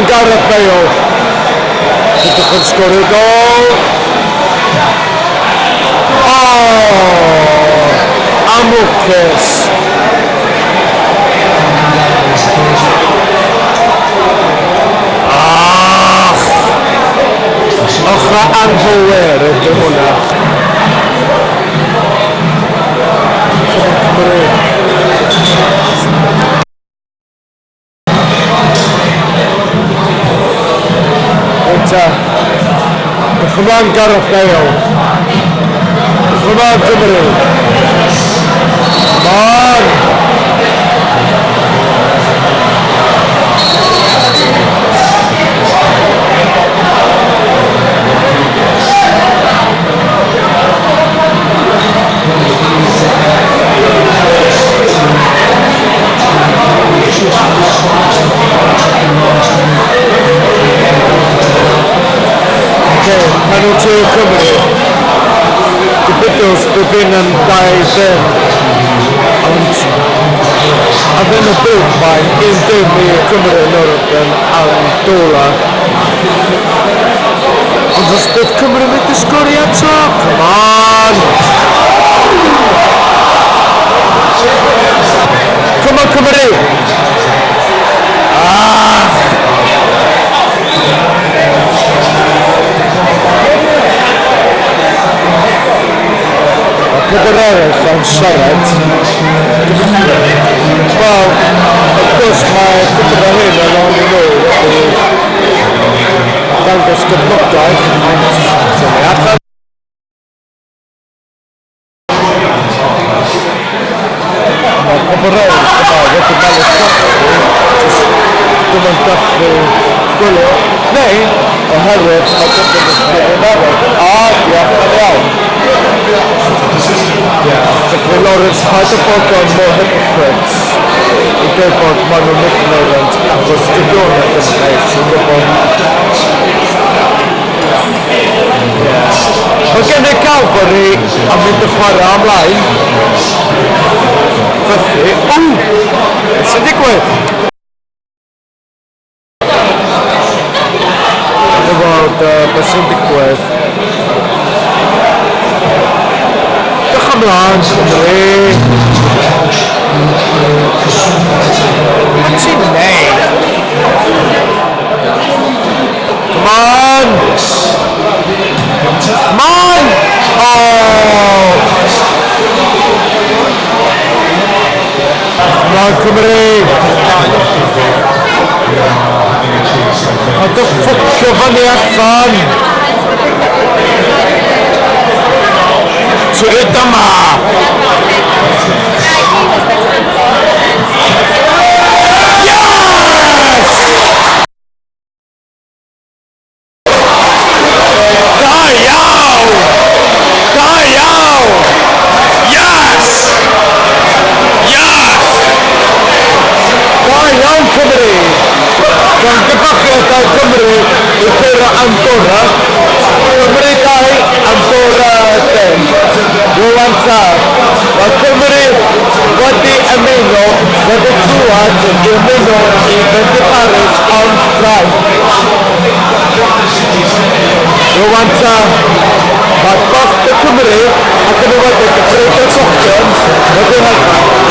Come on, Gareth Bale. He can score a goal. Oh, Amukis. Ochr anghywir ydy hwnna. Come on, Gareth Bale. Come on, Cymru. Come on. Penalty Cymru. Gobeithio bydd hyn yn 2-0 ond a fe'n y byd mae'n 1-0 i Cymru yn Ewropen Alan Dola ond os bydd Cymru mynd i sgori eto, come on! Come on Cymru! Gyda'r eraill yn siarad. Wel, wrth gwrs mae gyda hyn yn o'n i nhw wedi dangos gydnogaeth ond syniad. Mae pobl eraill yma wedi malu dim yn gallu gwylio neu oherwydd mae gyda'r ysbryd yn arall. Diolch yn iawn. Felly Lawrence paid â bod o'n more hypocrites I dweud bod maen nhw'n ignorant achos dydw'n yn neis yn gwybod mae gen I Calvary a mynd y chwarae ymlaen felly sy'n digwydd? I weld beth sy'n digwydd Ymlaen, Cymru! What ti'n neud? Come on! Come on! Oh! Come on, Cymru! A dy ffwcio fyny allan! Tyd yma! Yes! Da iawn! Da iawn! Yes! Yes! Da iawn Cymru! Gan gyfachiadau Cymru I cyrra Andorra. Cymru 2, Andorra 10. Rwan ta, mae Cymru wedi ymuno, wedi clywed I ymuno I fynd I Paris on Ffrainc. Rwan ta, mae bost y Cymru ac yn ymwedig y Freud y Sochion wedi hyfryd.